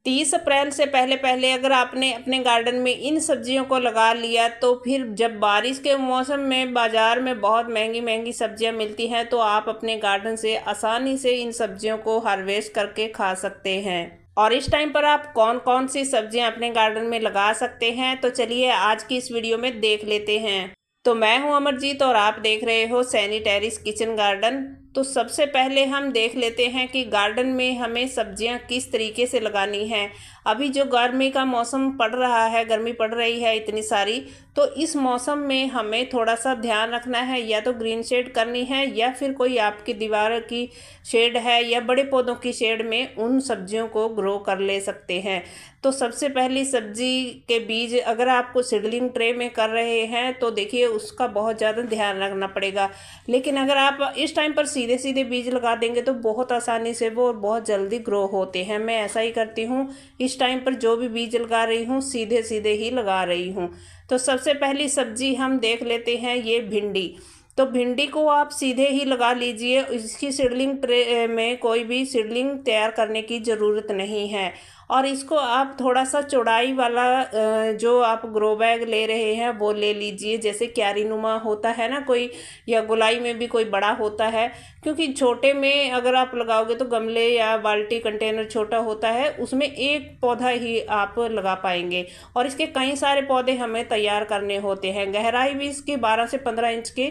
30 अप्रैल से पहले पहले अगर आपने अपने गार्डन में इन सब्जियों को लगा लिया तो फिर जब बारिश के मौसम में बाजार में बहुत महंगी महंगी सब्जियां मिलती हैं तो आप अपने गार्डन से आसानी से इन सब्जियों को हार्वेस्ट करके खा सकते हैं। और इस टाइम पर आप कौन कौन सी सब्जियां अपने गार्डन में लगा सकते हैं तो चलिए आज की इस वीडियो में देख लेते हैं। तो मैं हूं अमरजीत और आप देख रहे हो सैनी टेरेस किचन गार्डन। तो सबसे पहले हम देख लेते हैं कि गार्डन में हमें सब्जियां किस तरीके से लगानी है। अभी जो गर्मी का मौसम पड़ रहा है, गर्मी पड़ रही है इतनी सारी, तो इस मौसम में हमें थोड़ा सा ध्यान रखना है, या तो ग्रीन शेड करनी है या फिर कोई आपकी दीवार की शेड है या बड़े पौधों की शेड में उन सब्जियों को ग्रो कर ले सकते हैं। तो सबसे पहली सब्जी के बीज अगर आपको सीडलिंग ट्रे में कर रहे हैं तो देखिए उसका बहुत ज़्यादा ध्यान रखना पड़ेगा। लेकिन अगर आप इस टाइम पर सीधे सीधे बीज लगा देंगे तो बहुत आसानी से वो बहुत जल्दी ग्रो होते हैं। मैं ऐसा ही करती हूँ, इस टाइम पर जो भी बीज लगा रही हूँ सीधे सीधे ही लगा रही हूँ। तो सबसे पहली सब्जी हम देख लेते हैं ये भिंडी। तो भिंडी को आप सीधे ही लगा लीजिए, इसकी सीडलिंग ट्रे में कोई भी सीडलिंग तैयार करने की ज़रूरत नहीं है। और इसको आप थोड़ा सा चौड़ाई वाला जो आप ग्रो बैग ले रहे हैं वो ले लीजिए, जैसे क्यारी नुमा होता है ना कोई, या गोलाई में भी कोई बड़ा होता है। क्योंकि छोटे में अगर आप लगाओगे तो गमले या बाल्टी कंटेनर छोटा होता है, उसमें एक पौधा ही आप लगा पाएंगे और इसके कई सारे पौधे हमें तैयार करने होते हैं। गहराई भी इसकी 12 से 15 इंच की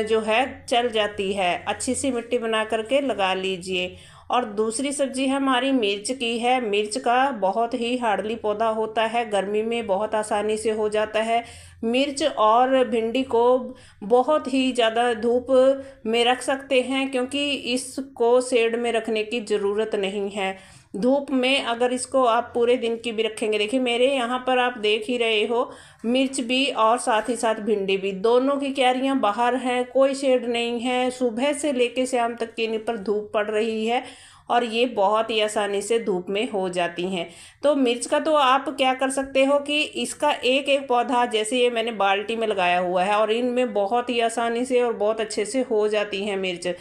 जो है चल जाती है। अच्छी सी मिट्टी बना करके लगा लीजिए। और दूसरी सब्जी हमारी मिर्च की है। मिर्च का बहुत ही हार्डली पौधा होता है, गर्मी में बहुत आसानी से हो जाता है। मिर्च और भिंडी को बहुत ही ज़्यादा धूप में रख सकते हैं क्योंकि इसको शेड में रखने की ज़रूरत नहीं है। धूप में अगर इसको आप पूरे दिन की भी रखेंगे, देखिए मेरे यहाँ पर आप देख ही रहे हो, मिर्च भी और साथ ही साथ भिंडी भी, दोनों की क्यारियाँ बाहर हैं, कोई शेड नहीं है। सुबह से लेके शाम तक के इन पर धूप पड़ रही है और ये बहुत ही आसानी से धूप में हो जाती हैं। तो मिर्च का तो आप क्या कर सकते हो कि इसका एक एक पौधा, जैसे ये मैंने बाल्टी में लगाया हुआ है और इनमें बहुत ही आसानी से और बहुत अच्छे से हो जाती हैं मिर्च।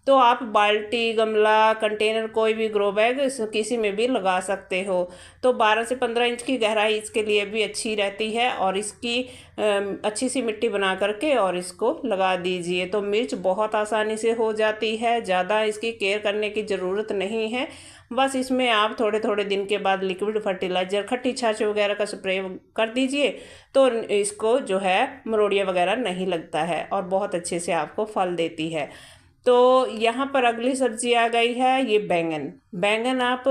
तो आप बाल्टी, गमला, कंटेनर, कोई भी ग्रो बैग किसी में भी लगा सकते हो। तो 12 से 15 इंच की गहराई इसके लिए भी अच्छी रहती है और इसकी अच्छी सी मिट्टी बना करके और इसको लगा दीजिए। तो मिर्च बहुत आसानी से हो जाती है, ज़्यादा इसकी केयर करने की ज़रूरत नहीं है। बस इसमें आप थोड़े थोड़े दिन के बाद लिक्विड फर्टिलाइज़र, खट्टी छाछ वगैरह का स्प्रे कर दीजिए तो इसको जो है मरोड़िया वगैरह नहीं लगता है और बहुत अच्छे से आपको फल देती है। तो यहाँ पर अगली सब्जी आ गई है ये बैंगन। बैंगन आप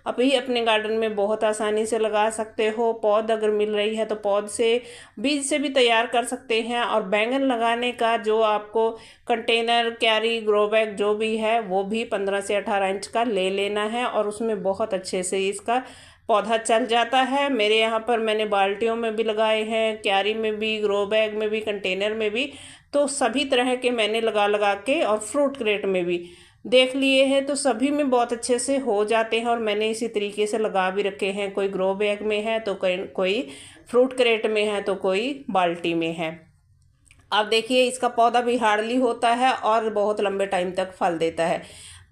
अभी अपने गार्डन में बहुत आसानी से लगा सकते हो। पौध अगर मिल रही है तो पौध से, बीज से भी तैयार कर सकते हैं। और बैंगन लगाने का जो आपको कंटेनर, क्यारी, ग्रो बैग जो भी है वो भी 15 से 18 इंच का ले लेना है और उसमें बहुत अच्छे से इसका पौधा चल जाता है। मेरे यहाँ पर मैंने बाल्टियों में भी लगाए हैं, क्यारी में भी, ग्रो बैग में भी, कंटेनर में भी, तो सभी तरह के मैंने लगा लगा के, और फ्रूट क्रेट में भी देख लिए हैं तो सभी में बहुत अच्छे से हो जाते हैं। और मैंने इसी तरीके से लगा भी रखे हैं, कोई ग्रो बैग में है तो कोई फ्रूट क्रेट में है तो कोई बाल्टी में है। अब देखिए इसका पौधा भी हार्डली होता है और बहुत लंबे टाइम तक फल देता है।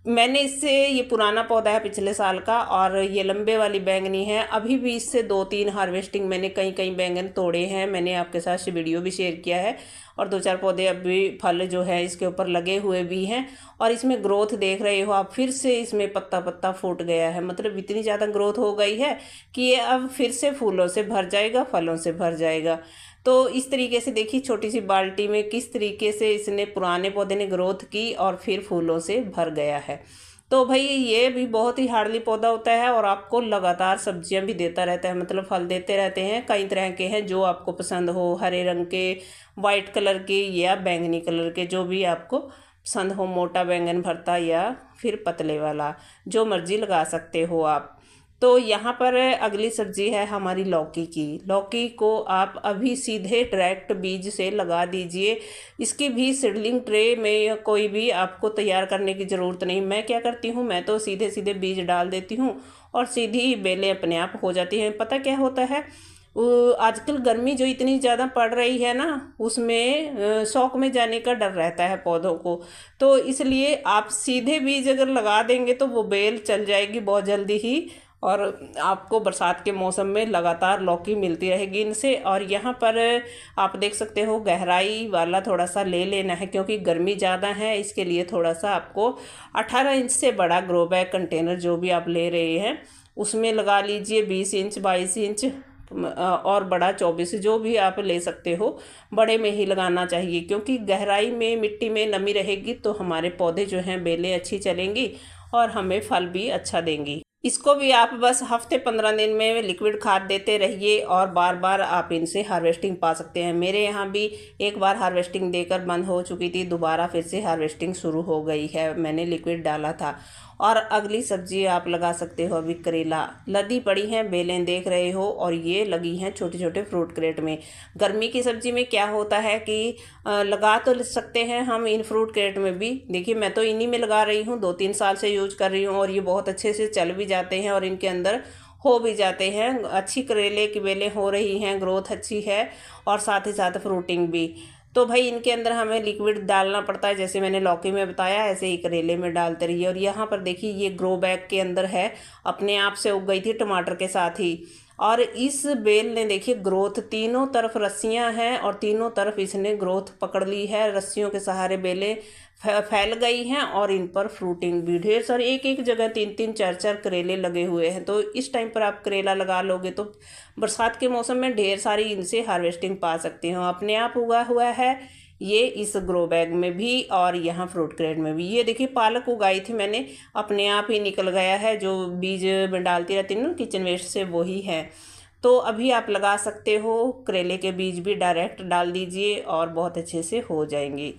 मैंने इससे, ये पुराना पौधा है पिछले साल का और ये लंबे वाली बैंगनी है। अभी भी इससे 2-3 हार्वेस्टिंग मैंने कई कई बैंगन तोड़े हैं, मैंने आपके साथ वीडियो भी शेयर किया है। और 2-4 पौधे अभी फल जो है इसके ऊपर लगे हुए भी हैं। और इसमें ग्रोथ देख रहे हो आप, फिर से इसमें पत्ता पत्ता फूट गया है, मतलब इतनी ज़्यादा ग्रोथ हो गई है कि ये अब फिर से फूलों से भर जाएगा, फलों से भर जाएगा। तो इस तरीके से देखिए छोटी सी बाल्टी में किस तरीके से इसने, पुराने पौधे ने ग्रोथ की और फिर फूलों से भर गया है। तो भाई ये भी बहुत ही हार्डली पौधा होता है और आपको लगातार सब्जियां भी देता रहता है, मतलब फल देते रहते हैं। कई तरह के हैं जो आपको पसंद हो, हरे रंग के, वाइट कलर के या बैंगनी कलर के, जो भी आपको पसंद हो, मोटा बैंगन भरता या फिर पतले वाला, जो मर्जी लगा सकते हो आप। तो यहाँ पर अगली सब्जी है हमारी लौकी की। लौकी को आप अभी सीधे डायरेक्ट बीज से लगा दीजिए। इसकी भी सीडलिंग ट्रे में कोई भी आपको तैयार करने की ज़रूरत नहीं। मैं क्या करती हूँ, मैं तो सीधे सीधे बीज डाल देती हूँ और सीधी बेलें अपने आप हो जाती हैं। पता क्या होता है, आजकल गर्मी जो इतनी ज़्यादा पड़ रही है ना, उसमें शौक में जाने का डर रहता है पौधों को। तो इसलिए आप सीधे बीज अगर लगा देंगे तो वो बेल चल जाएगी बहुत जल्दी ही और आपको बरसात के मौसम में लगातार लौकी मिलती रहेगी इनसे। और यहाँ पर आप देख सकते हो गहराई वाला थोड़ा सा ले लेना है, क्योंकि गर्मी ज़्यादा है, इसके लिए थोड़ा सा आपको 18 इंच से बड़ा ग्रो बैग कंटेनर जो भी आप ले रहे हैं उसमें लगा लीजिए। 20 इंच 22 इंच और बड़ा 24, जो भी आप ले सकते हो, बड़े में ही लगाना चाहिए, क्योंकि गहराई में मिट्टी में नमी रहेगी तो हमारे पौधे जो हैं बेलें अच्छी चलेंगी और हमें फल भी अच्छा देंगी। इसको भी आप बस हफ्ते 15 दिन में लिक्विड खाद देते रहिए और बार बार आप इनसे हार्वेस्टिंग पा सकते हैं। मेरे यहाँ भी एक बार हार्वेस्टिंग देकर बंद हो चुकी थी, दोबारा फिर से हार्वेस्टिंग शुरू हो गई है, मैंने लिक्विड डाला था। और अगली सब्जी आप लगा सकते हो, अभी करेला लदी पड़ी हैं, बेलें देख रहे हो, और ये लगी हैं छोटे छोटे फ्रूट क्रेट में। गर्मी की सब्जी में क्या होता है कि लगा तो सकते हैं हम इन फ्रूट क्रेट में भी। देखिए मैं तो इन्हीं में लगा रही हूँ, 2-3 साल से यूज कर रही हूँ और ये बहुत अच्छे से चल भी जाते हैं और इनके अंदर हो भी जाते हैं। अच्छी करेले की बेलें हो रही हैं, ग्रोथ अच्छी है और साथ ही साथ फ्रूटिंग भी। तो भाई इनके अंदर हमें लिक्विड डालना पड़ता है, जैसे मैंने लौकी में बताया ऐसे ही करेले में डालते रहिए। और यहाँ पर देखिए ये ग्रो बैग के अंदर है, अपने आप से उग गई थी टमाटर के साथ ही। और इस बेल ने देखिए ग्रोथ, तीनों तरफ रस्सियाँ हैं और तीनों तरफ इसने ग्रोथ पकड़ ली है, रस्सियों के सहारे बेलें फैल गई हैं और इन पर फ्रूटिंग भी ढेर सारी, एक एक जगह 3-3 4-4 करेले लगे हुए हैं। तो इस टाइम पर आप करेला लगा लोगे तो बरसात के मौसम में ढेर सारी इनसे हार्वेस्टिंग पा सकते हो। अपने आप उगा हुआ है ये इस ग्रो बैग में भी और यहाँ फ्रूट क्रेट में भी। ये देखिए पालक उगाई थी मैंने, अपने आप ही निकल गया है, जो बीज में डालती रहती हूँ ना किचन वेस्ट से, वही है। तो अभी आप लगा सकते हो, करेले के बीज भी डायरेक्ट डाल दीजिए और बहुत अच्छे से हो जाएंगी।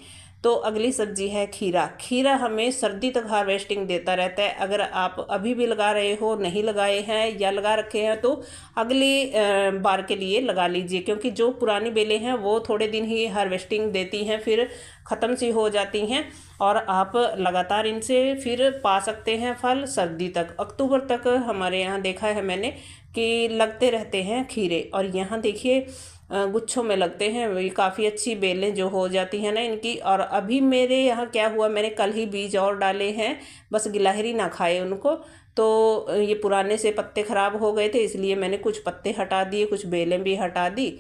तो अगली सब्जी है खीरा। खीरा हमें सर्दी तक हार्वेस्टिंग देता रहता है। अगर आप अभी भी लगा रहे हो, नहीं लगाए हैं या लगा रखे हैं, तो अगली बार के लिए लगा लीजिए, क्योंकि जो पुरानी बेलें हैं वो थोड़े दिन ही हार्वेस्टिंग देती हैं, फिर ख़त्म सी हो जाती हैं और आप लगातार इनसे फिर पा सकते हैं फल सर्दी तक। अक्टूबर तक हमारे यहाँ देखा है मैंने कि लगते रहते हैं खीरे। और यहाँ देखिए गुच्छों में लगते हैं, ये काफ़ी अच्छी बेलें जो हो जाती हैं ना इनकी। और अभी मेरे यहाँ क्या हुआ, मैंने कल ही बीज और डाले हैं, बस गिलहरी ना खाए उनको। तो ये पुराने से पत्ते ख़राब हो गए थे, इसलिए मैंने कुछ पत्ते हटा दिए, कुछ बेलें भी हटा दी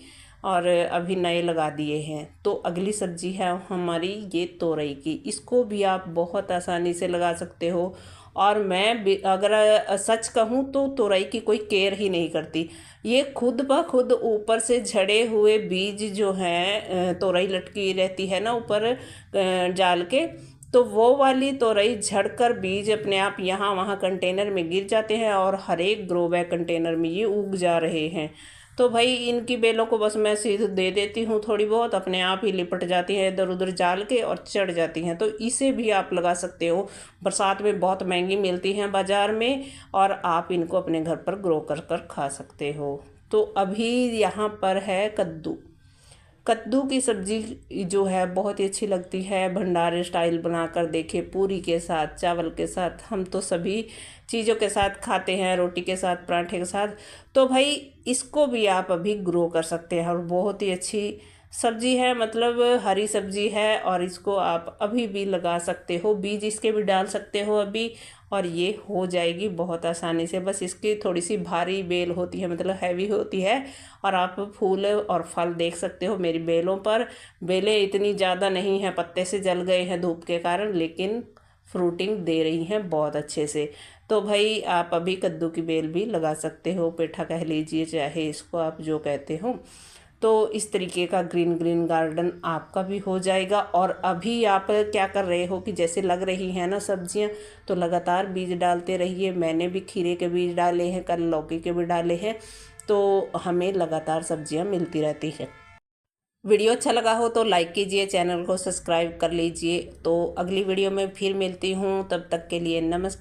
और अभी नए लगा दिए हैं। तो अगली सब्जी है हमारी ये तोरई की। इसको भी आप बहुत आसानी से लगा सकते हो और मैं अगर सच कहूँ तो तोरई की कोई केयर ही नहीं करती। ये खुद ब खुद ऊपर से झड़े हुए बीज जो हैं, तोरई लटकी रहती है ना ऊपर जाल के, तो वो वाली तोरई झड़कर बीज अपने आप यहाँ वहाँ कंटेनर में गिर जाते हैं और हर एक ग्रो बैग कंटेनर में ये उग जा रहे हैं। तो भाई इनकी बेलों को बस मैं सीधे दे देती हूँ, थोड़ी बहुत अपने आप ही लिपट जाती है इधर उधर जाल के और चढ़ जाती हैं। तो इसे भी आप लगा सकते हो, बरसात में बहुत महंगी मिलती हैं बाज़ार में और आप इनको अपने घर पर ग्रो कर कर खा सकते हो। तो अभी यहाँ पर है कद्दू। कद्दू की सब्ज़ी जो है बहुत ही अच्छी लगती है, भंडारे स्टाइल बनाकर देखिए, पूरी के साथ, चावल के साथ, हम तो सभी चीज़ों के साथ खाते हैं, रोटी के साथ, पराठे के साथ। तो भाई इसको भी आप अभी ग्रो कर सकते हैं और बहुत ही अच्छी सब्जी है, मतलब हरी सब्जी है और इसको आप अभी भी लगा सकते हो, बीज इसके भी डाल सकते हो अभी और ये हो जाएगी बहुत आसानी से। बस इसकी थोड़ी सी भारी बेल होती है, मतलब हैवी होती है और आप फूल और फल देख सकते हो मेरी बेलों पर। बेलें इतनी ज़्यादा नहीं हैं, पत्ते से जल गए हैं धूप के कारण, लेकिन फ्रूटिंग दे रही हैं बहुत अच्छे से। तो भाई आप अभी कद्दू की बेल भी लगा सकते हो, पेठा कह लीजिए, चाहे इसको आप जो कहते हो। तो इस तरीके का ग्रीन ग्रीन गार्डन आपका भी हो जाएगा। और अभी आप क्या कर रहे हो कि जैसे लग रही हैं ना सब्जियां, तो लगातार बीज डालते रहिए। मैंने भी खीरे के बीज डाले हैं, कल लौकी के भी डाले हैं, तो हमें लगातार सब्जियां मिलती रहती हैं। वीडियो अच्छा लगा हो तो लाइक कीजिए, चैनल को सब्सक्राइब कर लीजिए। तो अगली वीडियो में फिर मिलती हूँ, तब तक के लिए नमस्कार।